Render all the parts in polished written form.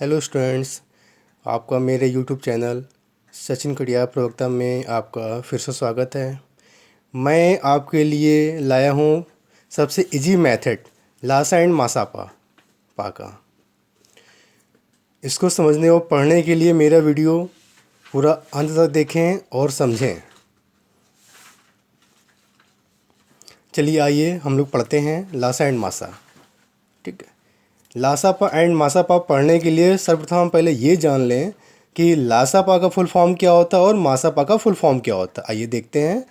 Hello students, आपका मेरे YouTube channel Sachin Katiyar प्रवक्ता में आपका फिर से स्वागत है। मैं आपके लिए लाया हूँ सबसे इजी मेथड लासा एंड मासापा पा का। इसको समझने और पढ़ने के लिए मेरा वीडियो पूरा अंत तक देखें और समझें। चलिए आइए हम लोग पढ़ते हैं लासा एंड मासा। ठीक है, लासापा एंड मासापा पढ़ने के लिए सर्वप्रथम हम पहले ये जान लें कि लासापा का फुल फॉर्म क्या होता है और मासापा का फुल फॉर्म क्या होता है। आइए देखते हैं।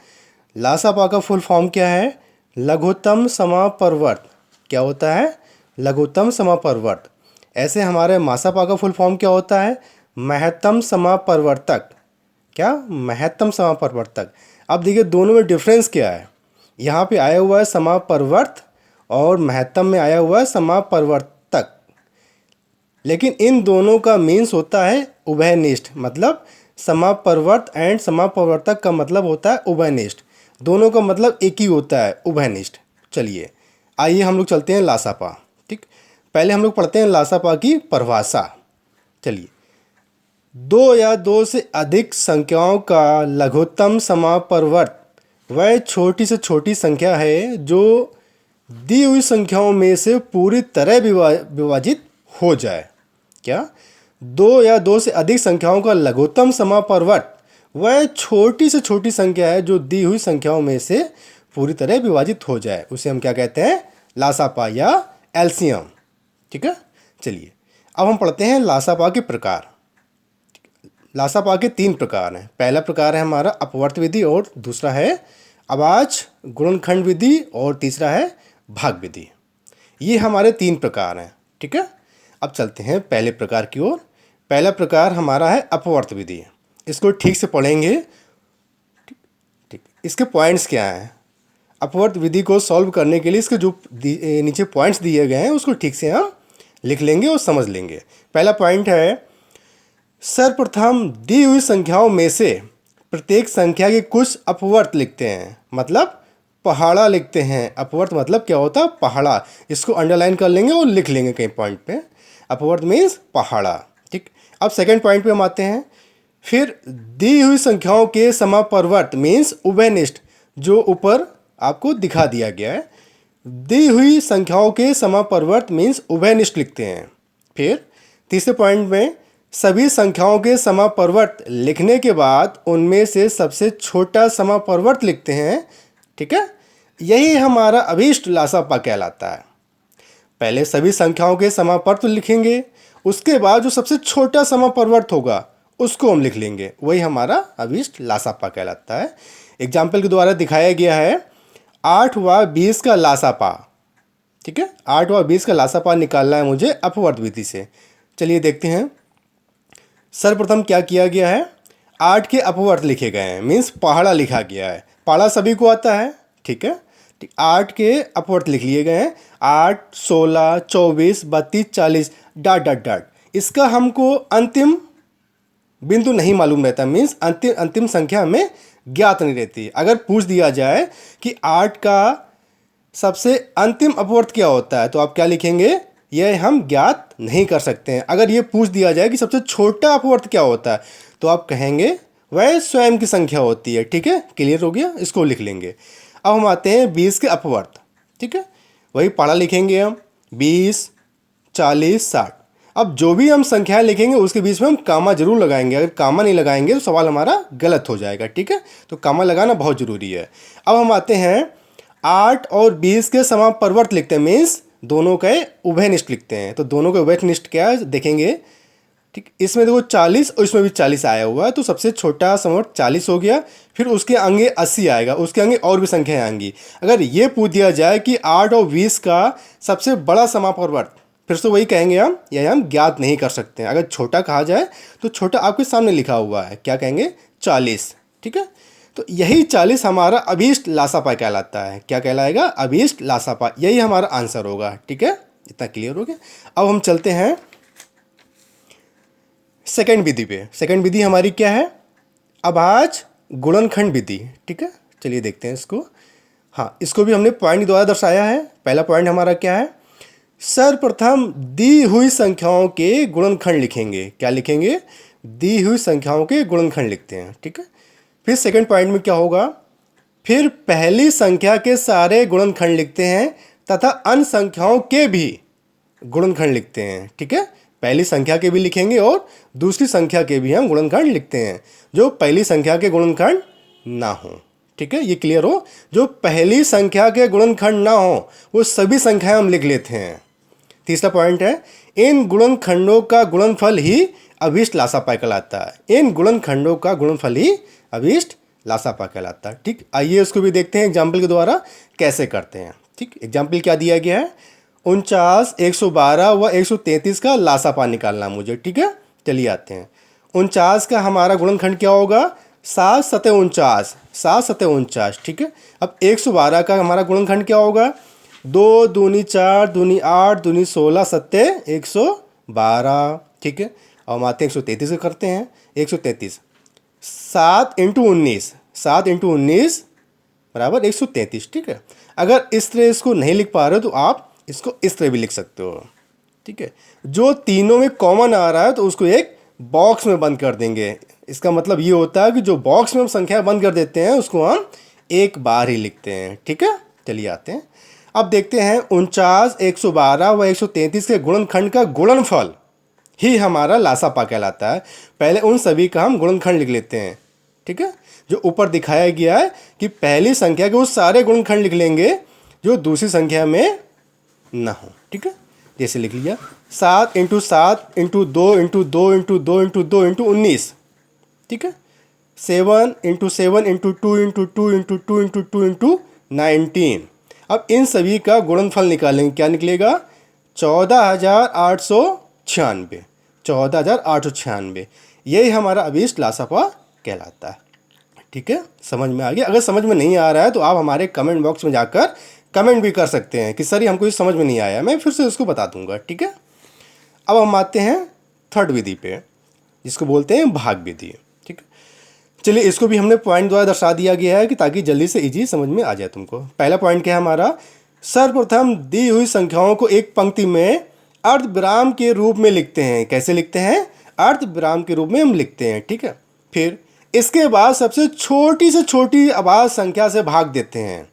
लासापा का फुल फॉर्म क्या है? लघुत्तम समापवर्त। क्या होता है? लघुत्तम समापवर्त। ऐसे हमारे मासापा का फुल फॉर्म क्या होता है? महत्तम समापवर्तक। क्या? महत्तम समापवर्तक। अब देखिए दोनों में डिफरेंस क्या है। यहाँ पे आया हुआ है समापवर्त और महत्तम में आया हुआ है समापवर्तक, लेकिन इन दोनों का मीन्स होता है उभयनिष्ठ। मतलब समापवर्त एंड समापवर्तक का मतलब होता है उभयनिष्ठ। दोनों का मतलब एक ही होता है, उभयनिष्ठ। चलिए आइए हम लोग चलते हैं लासापा। ठीक, पहले हम लोग पढ़ते हैं लासापा की परिभाषा। चलिए, दो या दो से अधिक संख्याओं का लघुत्तम समापवर्त वह छोटी से छोटी संख्या है जो दी हुई संख्याओं में से पूरी तरह विभाजित हो जाए। क्या? दो या दो से अधिक संख्याओं का लघुत्तम समापवर्त वह छोटी से छोटी संख्या है जो दी हुई संख्याओं में से पूरी तरह विभाजित हो जाए। उसे हम क्या कहते हैं? लासापा या एलसीएम। ठीक है, चलिए अब हम पढ़ते हैं लासापा के प्रकार। लासापा के 3 प्रकार हैं। पहला प्रकार है हमारा अपवर्त विधि और दूसरा है अभाज्य गुणनखंड विधि और तीसरा है भाग विधि। ये हमारे 3 प्रकार हैं। ठीक है, अब चलते हैं पहले प्रकार की ओर। पहला प्रकार हमारा है अपवर्त विधि। इसको ठीक से पढ़ेंगे। ठीक, इसके पॉइंट्स क्या हैं? अपवर्त विधि को सॉल्व करने के लिए इसके जो नीचे पॉइंट्स दिए गए हैं उसको ठीक से हम लिख लेंगे और समझ लेंगे। पहला पॉइंट है, सर्वप्रथम दी हुई संख्याओं में से प्रत्येक संख्या के कुछ अपवर्त लिखते हैं, मतलब पहाड़ा लिखते हैं। अपवर्त मतलब क्या होता है? पहाड़ा। इसको अंडरलाइन कर लेंगे और लिख लेंगे कहीं पॉइंट पे। अपवर्त मीन्स पहाड़ा। ठीक, अब सेकंड पॉइंट पे हम आते हैं। फिर दी हुई संख्याओं के समापवर्त मीन्स उभयनिष्ठ, जो ऊपर आपको दिखा दिया गया है। दी हुई संख्याओं के समापवर्त मीन्स उभयनिष्ठ लिखते हैं। फिर तीसरे पॉइंट में सभी संख्याओं के समापवर्त लिखने के बाद उनमें से सबसे छोटा समापवर्त लिखते हैं। ठीक है, यही हमारा अभीष्ट लासापा कहलाता है। पहले सभी संख्याओं के समापवर्त लिखेंगे, उसके बाद जो सबसे छोटा समापवर्त होगा उसको हम लिख लेंगे, वही हमारा अभीष्ट लासापा कहलाता है। एग्जाम्पल के द्वारा दिखाया गया है 8 व 20 का लासापा। ठीक है, 8 व 20 का लासापा निकालना है मुझे अपवर्त विधि से। चलिए देखते हैं। सर्वप्रथम क्या किया गया है? 8 के अपवर्त लिखे गए हैं, मीन्स पहाड़ा लिखा गया है। पहाड़ा सभी को आता है। ठीक है, 8 के अपवर्त लिख लिए गए हैं। 8, 16, 24, 32, 40 डॉट डॉट डॉट। इसका हमको अंतिम बिंदु नहीं मालूम रहता, मीन्स अंतिम संख्या हमें ज्ञात नहीं रहती। अगर पूछ दिया जाए कि 8 का सबसे अंतिम अपवर्त क्या होता है तो आप क्या लिखेंगे? यह हम ज्ञात नहीं कर सकते हैं। अगर ये पूछ दिया जाए कि सबसे छोटा अपवर्त क्या होता है तो आप कहेंगे वह स्वयं की संख्या होती है। ठीक है, क्लियर हो गया? इसको लिख लेंगे। अब हम आते हैं 20 के अपवर्त। ठीक है, वही पढ़ा लिखेंगे हम 20, 40, 60। अब जो भी हम संख्याएं लिखेंगे उसके बीच में हम कामा जरूर लगाएंगे। अगर कामा नहीं लगाएंगे तो सवाल हमारा गलत हो जाएगा। ठीक है, तो कामा लगाना बहुत ज़रूरी है। अब हम आते हैं 8 और 20 के समापवर्त लिखते हैं, मीन्स दोनों के उभयनिष्ठ लिखते हैं। तो दोनों के उभयनिष्ठ क्या है देखेंगे। ठीक, इसमें देखो 40 और इसमें भी 40 आया हुआ है, तो सबसे छोटा समापवर्त 40 हो गया। फिर उसके आगे 80 आएगा, उसके आगे और भी संख्याएं आएंगी। अगर ये पूछ दिया जाए कि 8 और 20 का सबसे बड़ा समापवर्त, फिर से वही कहेंगे हम, यह हम ज्ञात नहीं कर सकते हैं। अगर छोटा कहा जाए तो छोटा आपके सामने लिखा हुआ है, क्या कहेंगे? 40। ठीक है, तो यही 40 हमारा अभीष्ट लासापा कहलाता है। क्या कहलाएगा? अभीष्ट लासापा। यही हमारा आंसर होगा। ठीक है, इतना क्लियर हो गया। अब हम चलते हैं सेकंड विधि पे। सेकंड विधि हमारी क्या है? अभाज्य गुणनखंड विधि। ठीक है, चलिए देखते हैं इसको। हाँ, इसको भी हमने पॉइंट द्वारा दर्शाया है। पहला पॉइंट हमारा क्या है? सर्वप्रथम दी हुई संख्याओं के गुणनखंड लिखेंगे। क्या लिखेंगे? दी हुई संख्याओं के गुणनखंड लिखते हैं, ठीक है। फिर सेकंड पॉइंट में क्या होगा? फिर पहली संख्या के सारे गुणनखंड लिखते हैं तथा अन्य संख्याओं के भी गुणनखंड लिखते हैं, ठीक है। पहली संख्या के भी लिखेंगे और दूसरी संख्या के भी हम गुणनखंड लिखते हैं जो पहली संख्या के गुणनखंड ना हो, ठीक है। ये क्लियर हो? जो पहली संख्या के गुणनखंड ना हो वो सभी संख्याएं हम लिख लेते हैं। तीसरा पॉइंट है, इन गुणनखंडों का गुणनफल ही अभीष्ट लासापा कहलाता है। इन गुणनखंडों का गुणनफल ही अभीष्ट लासापा कहलाता है, ठीक। आइए उसको भी देखते हैं एग्जाम्पल के द्वारा कैसे करते हैं, ठीक। एग्जाम्पल क्या दिया गया है? 49, 112 व 133 का लासापा निकालना मुझे, ठीक है। चलिए आते हैं। 49 का हमारा गुणनखंड क्या होगा? 7 सते 49, 7 सते 49, ठीक है। अब 112 का हमारा गुणनखंड क्या होगा? 2 दूनी 4 दूनी 8 दूनी 16 सत्ते 112, ठीक है। अब हम आते हैं 133 का करते हैं। 133 7 इंटू 19, 7 इंटू 19 बराबर 133, ठीक है। अगर इस तरह इसको नहीं लिख पा रहे हो तो आप इसको इस तरह भी लिख सकते हो, ठीक है। जो तीनों में कॉमन आ रहा है तो उसको एक बॉक्स में बंद कर देंगे। इसका मतलब ये होता है कि जो बॉक्स में हम संख्या बंद कर देते हैं उसको हम एक बार ही लिखते हैं, ठीक है। चलिए आते हैं, अब देखते हैं 49, 112 व 133 के गुणनखंड का गुणनफल ही हमारा लासापा कहलाता है। पहले उन सभी का हम गुणनखंड लिख लेते हैं, ठीक है। जो ऊपर दिखाया गया है कि पहली संख्या के वो सारे गुणनखंड लिख लेंगे जो दूसरी संख्या में ना हो, ठीक है। जैसे लिख लिया 7 into 7 into 2 into 2 into 2 into 2 into 19, ठीक है। 7 into 7 into 2 into 2 into 2 into 2 into 19। अब इन सभी का गुणनफल निकालेंगे। क्या निकलेगा? 14,896, 14,896। यही हमारा अभीष्ट लासापा कहलाता है, ठीक है। समझ में आ गया? अगर समझ में नहीं आ रहा है तो आप हमारे कमेंट बॉक्स में जाकर कमेंट भी कर सकते हैं कि सर ये हमको ये समझ में नहीं आया, मैं फिर से उसको बता दूंगा, ठीक है। अब हम आते हैं थर्ड विधि पे जिसको बोलते हैं भाग विधि, ठीक है। चलिए इसको भी हमने पॉइंट द्वारा दर्शा दिया गया है कि ताकि जल्दी से इजी समझ में आ जाए तुमको। पहला पॉइंट क्या है हमारा? सर्वप्रथम दी हुई संख्याओं को एक पंक्ति में अर्धविराम के रूप में लिखते हैं। कैसे लिखते हैं? अर्धविराम के रूप में हम लिखते हैं, ठीक है। फिर इसके बाद सबसे छोटी से छोटी आवाज संख्या से भाग देते हैं।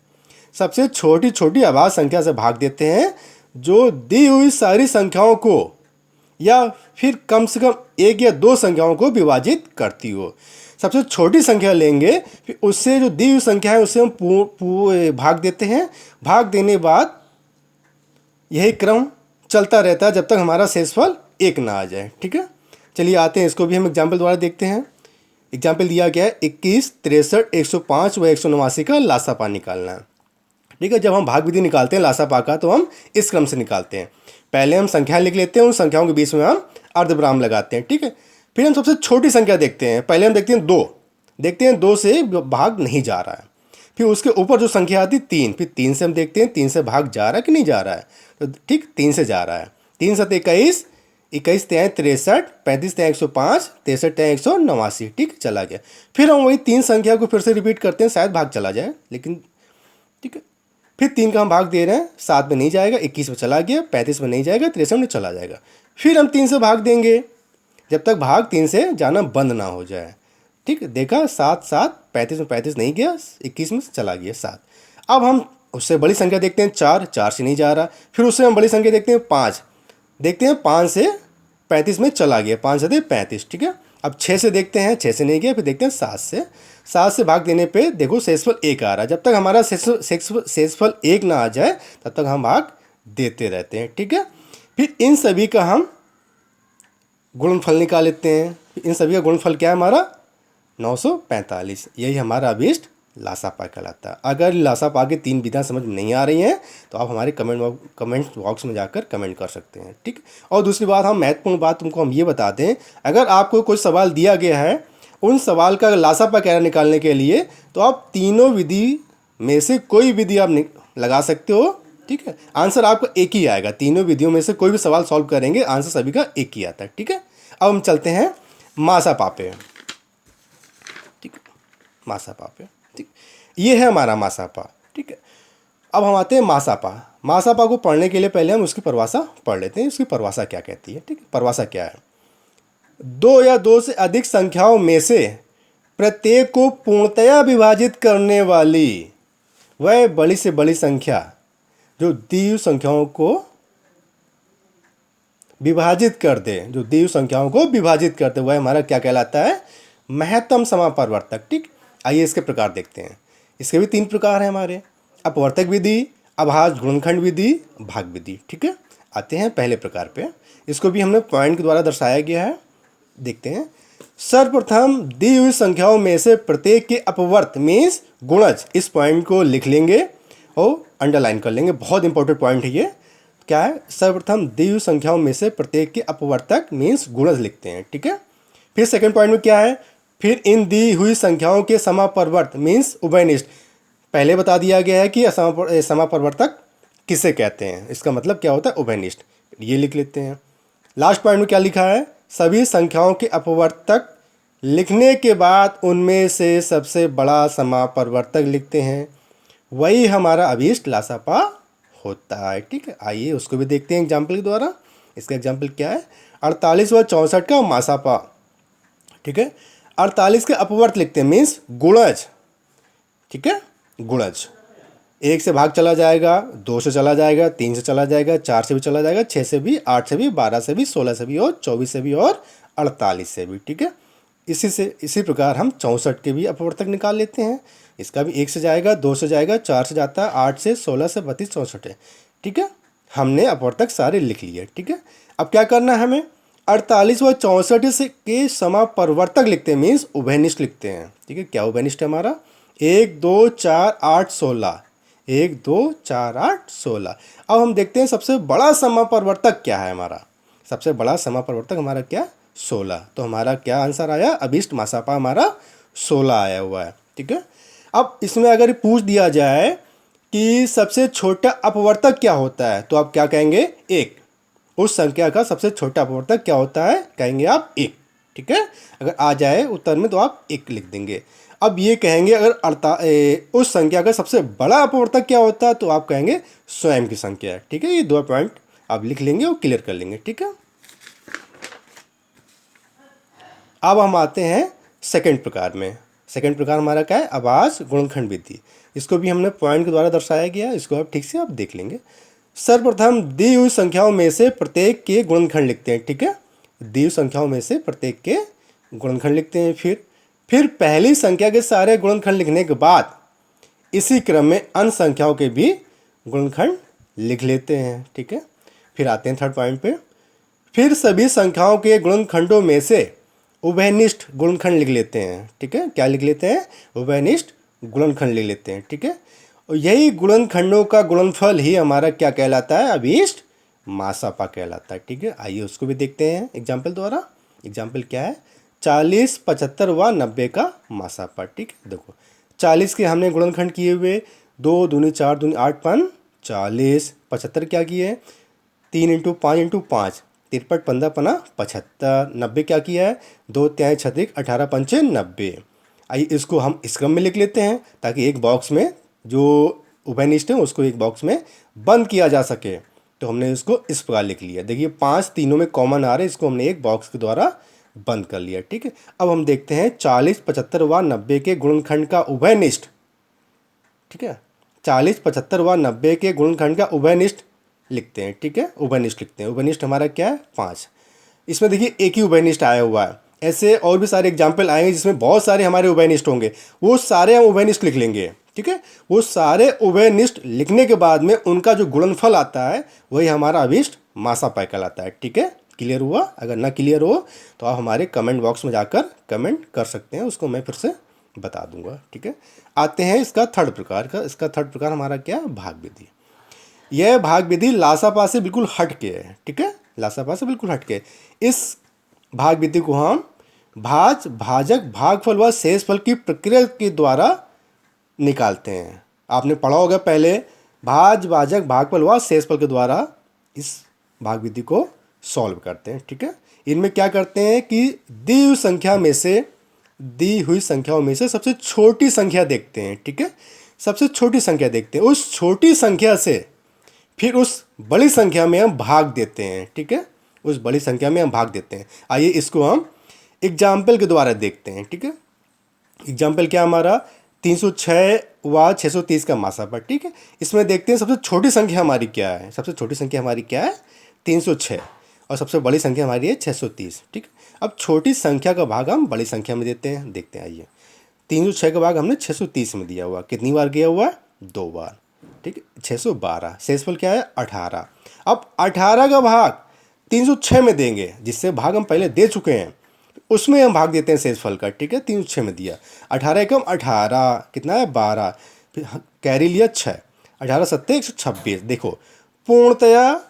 सबसे छोटी छोटी आवाज संख्या से भाग देते हैं जो दी हुई सारी संख्याओं को या फिर कम से कम एक या दो संख्याओं को विभाजित करती हो। सबसे छोटी संख्या लेंगे, फिर उससे जो दी हुई संख्या है उससे हम भाग देते हैं। भाग देने बाद यही क्रम चलता रहता है जब तक हमारा शेषफल 1 ना आ जाए, ठीक है। चलिए आते हैं, इसको भी हम एग्जाम्पल द्वारा देखते हैं। एग्जाम्पल दिया गया है 21, 63, 105 व 189 का लासापा निकालना है, ठीक है। जब हम भाग विधि निकालते हैं लासापा का तो हम इस क्रम से निकालते हैं। पहले हम संख्या लिख लेते हैं, उन संख्याओं के बीच में हम अर्धविराम लगाते हैं, ठीक है। फिर हम सबसे छोटी संख्या देखते हैं। पहले हम देखते हैं 2, देखते हैं 2 से भाग नहीं जा रहा है। फिर उसके ऊपर जो संख्या आती है 3, फिर 3 से हम देखते हैं 3 से भाग जा रहा है कि नहीं जा रहा है, तो ठीक 3 से जा रहा है। 3 7 21, 21 3 63, 35 3 105, 63 3 189, ठीक चला गया। फिर हम वही 3 संख्या को फिर से रिपीट करते हैं, शायद भाग चला जाए, लेकिन ठीक है। फिर 3 का हम भाग दे रहे हैं, 7 में नहीं जाएगा, 21 में चला गया, 35 में नहीं जाएगा, 63 में चला जाएगा। फिर हम 3 से भाग देंगे जब तक भाग 3 से जाना बंद ना हो जाए, ठीक। देखा 7 7, 35 में 35 नहीं गया, 21 में चला गया 7। अब हम उससे बड़ी संख्या देखते हैं 4, 4 से नहीं जा रहा। फिर उससे हम बड़ी संख्या देखते हैं 5, देखते हैं 5 से 35 में चला गया, 5 से 35, ठीक है। अब 6 से देखते हैं, 6 से नहीं गया। फिर देखते हैं 7 से भाग देने पे देखो शेषफल 1 आ रहा है। जब तक हमारा शेषफल 1 ना आ जाए तब तक हम भाग देते रहते हैं, ठीक है। फिर इन सभी का हम गुणनफल निकाल लेते हैं। इन सभी का गुणनफल क्या है हमारा? 945। यही हमारा अभीष्ट लासापा कहलाता है। अगर लासापा की 3 विधियाँ समझ में नहीं आ रही हैं तो आप हमारे कमेंट बॉक्स में जाकर कमेंट कर सकते हैं, ठीक। और दूसरी बात, हम महत्वपूर्ण बात तुमको हम ये बता दें, अगर आपको कोई सवाल दिया गया है, उन सवाल का लासापा कैसे निकालने के लिए तो आप तीनों विधि में से कोई विधि आप लगा सकते हो, ठीक है। आंसर आपका एक ही आएगा। तीनों विधियों में से कोई भी सवाल सॉल्व करेंगे, आंसर सभी का एक ही आता है, ठीक है। अब हम चलते हैं मासापा पे, ठीक है। मासापा पे, ठीक। ये है हमारा मासापा, ठीक है। अब हम आते हैं मासापा। मासापा को पढ़ने के लिए पहले हम उसकी परिभाषा पढ़ लेते हैं, उसकी परिभाषा क्या कहती है। ठीक है, परिभाषा क्या है? दो या दो से अधिक संख्याओं में से प्रत्येक को पूर्णतया विभाजित करने वाली वह बड़ी से बड़ी संख्या जो दी हुई संख्याओं को विभाजित कर दे, जो दी हुई संख्याओं को विभाजित कर दे, वह हमारा क्या कहलाता है? महत्तम समापवर्तक। ठीक, आइए इसके प्रकार देखते हैं। इसके भी 3 प्रकार हैं हमारे: अपवर्तक विधि, अभाज्य गुणनखंड विधि, भाग विधि। ठीक है, आते हैं पहले प्रकार पे। इसको भी हमने पॉइंट के द्वारा दर्शाया गया है, देखते हैं। सर्वप्रथम दी हुई संख्याओं में से प्रत्येक के अपवर्त मीन्स गुणज, इस पॉइंट को लिख लेंगे और अंडरलाइन कर लेंगे, बहुत इंपॉर्टेंट पॉइंट है ये। क्या है? सर्वप्रथम दी हुई संख्याओं में से प्रत्येक के अपवर्तक मीन्स गुणज लिखते हैं। ठीक है, फिर सेकंड पॉइंट में क्या है? फिर इन दी हुई संख्याओं के समापवर्त मीन्स उभयनिष्ठ। पहले बता दिया गया है कि समापवर्तक किसे कहते हैं, इसका मतलब क्या होता है? उभयनिष्ठ, ये लिख लेते हैं। लास्ट पॉइंट में क्या लिखा है? सभी संख्याओं के अपवर्तक लिखने के बाद उनमें से सबसे बड़ा समापवर्तक लिखते हैं, वही हमारा अभीष्ट लासापा होता है। ठीक है, आइए उसको भी देखते हैं एग्जाम्पल के द्वारा। इसका एग्जाम्पल क्या है? 48 व 64 का मासापा। ठीक है, 48 के अपवर्त लिखते हैं मीन्स गुणज। ठीक है, गुणज 1 से भाग चला जाएगा, 2 से चला जाएगा, 3 से चला जाएगा, 4 से भी चला जाएगा, 6 से भी, 8 से भी, 12 से भी, 16 से भी और 24 से भी और 48 से भी। ठीक है, इसी प्रकार हम 64 के भी अपवर्तक निकाल लेते हैं। इसका भी 1 से जाएगा, 2 से जाएगा, 4 से जाता है, 8 से, 16 से, 32, 64 है। ठीक है, हमने अपवर्तक सारे लिख लिए। ठीक है, अब क्या करना है हमें? 48 व 64 से के समापवर्तक लिखते हैं मीन्स उभयनिष्ठ लिखते हैं। ठीक है, क्या उभयनिष्ठ है हमारा? 1 2 4 8 16, 1 2 4 8 16। अब हम देखते हैं सबसे बड़ा समापवर्तक क्या है हमारा। सबसे बड़ा समापवर्तक हमारा क्या? 16। तो हमारा क्या आंसर आया? अभीष्ट मासापा हमारा 16 आया हुआ है। ठीक है, अब इसमें अगर पूछ दिया जाए कि सबसे छोटा अपवर्तक क्या होता है, तो आप क्या कहेंगे? 1। उस संख्या का सबसे छोटा अपवर्तक क्या होता है? कहेंगे आप 1। ठीक है, अगर आ जाए उत्तर में तो आप 1 लिख देंगे। अब ये कहेंगे अगर उस संख्या का सबसे बड़ा अपवर्तक क्या होता है, तो आप कहेंगे स्वयं की संख्या है। ठीक है, ये 2 पॉइंट आप लिख लेंगे और क्लियर कर लेंगे। ठीक है, अब हम आते हैं सेकंड प्रकार में। सेकंड प्रकार हमारा क्या है? अभाज्य गुणनखंड विधि। इसको भी हमने पॉइंट के द्वारा दर्शाया गया, इसको आप ठीक से आप देख लेंगे। सर्वप्रथम दी हुई संख्याओं में से प्रत्येक के गुणनखंड लिखते हैं। ठीक है, दी हुई संख्याओं में से प्रत्येक के गुणनखंड लिखते हैं। फिर पहली संख्या के सारे गुणनखंड लिखने के बाद इसी क्रम में अन्य संख्याओं के भी गुणनखंड लिख लेते हैं। ठीक है, फिर आते हैं थर्ड पॉइंट पे। फिर सभी संख्याओं के गुणनखंडों में से उभयनिष्ठ गुणनखंड लिख लेते हैं। ठीक है, क्या लिख लेते हैं? उभयनिष्ठ गुणनखंड लिख लेते हैं। ठीक है, और यही गुणनखंडों का गुणनफल ही हमारा क्या कहलाता है? अभीष्ट मासापा कहलाता है। ठीक है, आइए उसको भी देखते हैं एग्जाम्पल द्वारा। एग्जाम्पल क्या है? 40 75 व 90 का मासापा। ठीक है, देखो 40 के हमने गुणनखंड किए हुए, 2 दूनी 4 दूनी 8 5 40। 75 क्या किए? 3 × 5 × 5 53 15 पना 75। 90 क्या किया है? 2 3 6 18 पंचे 90। आइए इसको हम इस क्रम में लिख लेते हैं ताकि एक बॉक्स में जो उभयनिष्ठ है उसको एक बॉक्स में बंद किया जा सके। तो हमने इसको इस प्रकार लिख लिया। देखिए 5 तीनों में कॉमन आ रहे, इसको हमने एक बॉक्स के द्वारा बंद कर लिया। ठीक है, अब हम देखते हैं 40 75 व 90 के गुणनखंड का उभयनिष्ठ। ठीक है, 40 75 व 90 के गुणनखंड का उभयनिष्ठ लिखते हैं। ठीक है, उभयनिष्ठ लिखते हैं। उभयनिष्ठ हमारा क्या है? 5। इसमें देखिए एक ही उभयनिष्ठ आया हुआ है, ऐसे और भी सारे एग्जाम्पल आएंगे जिसमें बहुत सारे हमारे उभयनिष्ठ होंगे, वो सारे हम उभयनिष्ठ लिख लेंगे। ठीक है, वो सारे उभयनिष्ठ लिखने के बाद में उनका जो गुणनफल आता है वही हमारा अभीष्ट मासापा कहलाता है। ठीक है, क्लियर हुआ? अगर ना क्लियर हो तो आप हमारे कमेंट बॉक्स में जाकर कमेंट कर सकते हैं, उसको मैं फिर से बता दूंगा। ठीक है, आते हैं इसका थर्ड प्रकार का। इसका थर्ड प्रकार हमारा क्या है? भाग विधि। यह भाग विधि लासापा से बिल्कुल हट के है। ठीक है, लासापा से बिल्कुल हट के। इस भाग विधि को हम भाज्य भाजक भागफल व शेषफल की प्रक्रिया के द्वारा निकालते हैं। आपने पढ़ा होगा पहले, भाज्य भाजक भागफल व शेषफल के द्वारा इस भाग विधि को सॉल्व करते हैं। ठीक है, इनमें क्या करते हैं कि दी हुई संख्याओं में से सबसे छोटी संख्या देखते हैं। ठीक है, सबसे छोटी संख्या देखते हैं, उस छोटी संख्या से फिर उस बड़ी संख्या में हम भाग देते हैं, ठीक है, उस बड़ी संख्या में हम भाग देते हैं। आइए इसको हम एग्जाम्पल के द्वारा देखते हैं, ठीक है। एग्जाम्पल क्या हमारा 306 व 630 का मासापा, ठीक है। इसमें देखते हैं सबसे छोटी संख्या हमारी क्या है। सबसे छोटी संख्या हमारी क्या है 306 और सबसे बड़ी संख्या हमारी है 630, ठीक है। अब छोटी संख्या का भाग हम बड़ी संख्या में देते हैं, देखते हैं। आइए 306 का भाग हमने 630 में दिया हुआ, कितनी बार गया हुआ है 2 बार, ठीक है। 612, शेषफल क्या है 18। अब 18 का भाग 306 में देंगे, जिससे भाग हम पहले दे चुके हैं, उसमें हम भाग देते हैं शेषफल का, ठीक है। 306 में दिया, 18 एकम 18, कितना है 12, फिर कैरी लिया 6, 18 सत्ते 126। देखो पूर्णतया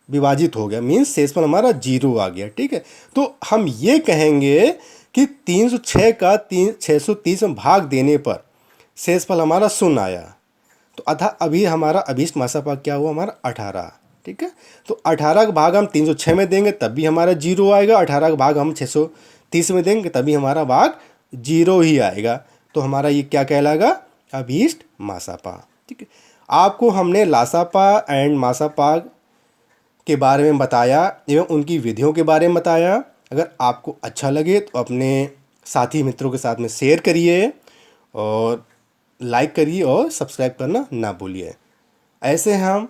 विभाजित हो गया, मीन्स शेषफल हमारा 0 आ गया, ठीक है। तो हम ये कहेंगे कि 306 का 630 में भाग देने पर शेषफल हमारा 0 आया। तो अभी हमारा अभीष्ट मासापा क्या हुआ हमारा 18, ठीक है। तो 18 का भाग हम 306 में देंगे तब भी हमारा 0 आएगा, 18 का भाग हम 630 में देंगे तभी हमारा भाग 0 ही आएगा। तो हमारा ये क्या कहलाएगा अभीष्ट मासापा, ठीक है। आपको हमने लासापा एंड मासापा के बारे में बताया एवं उनकी विधियों के बारे में बताया। अगर आपको अच्छा लगे तो अपने साथी मित्रों के साथ में शेयर करिए और लाइक करिए और सब्सक्राइब करना ना भूलिए। ऐसे हम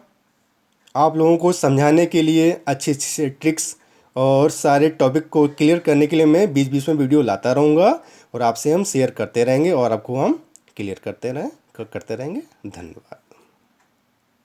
आप लोगों को समझाने के लिए अच्छे अच्छे ट्रिक्स और सारे टॉपिक को क्लियर करने के लिए मैं बीच बीच में वीडियो लाता रहूँगा और आपसे हम शेयर करते रहेंगे और आपको हम क्लियर करते रहेंगे। धन्यवाद।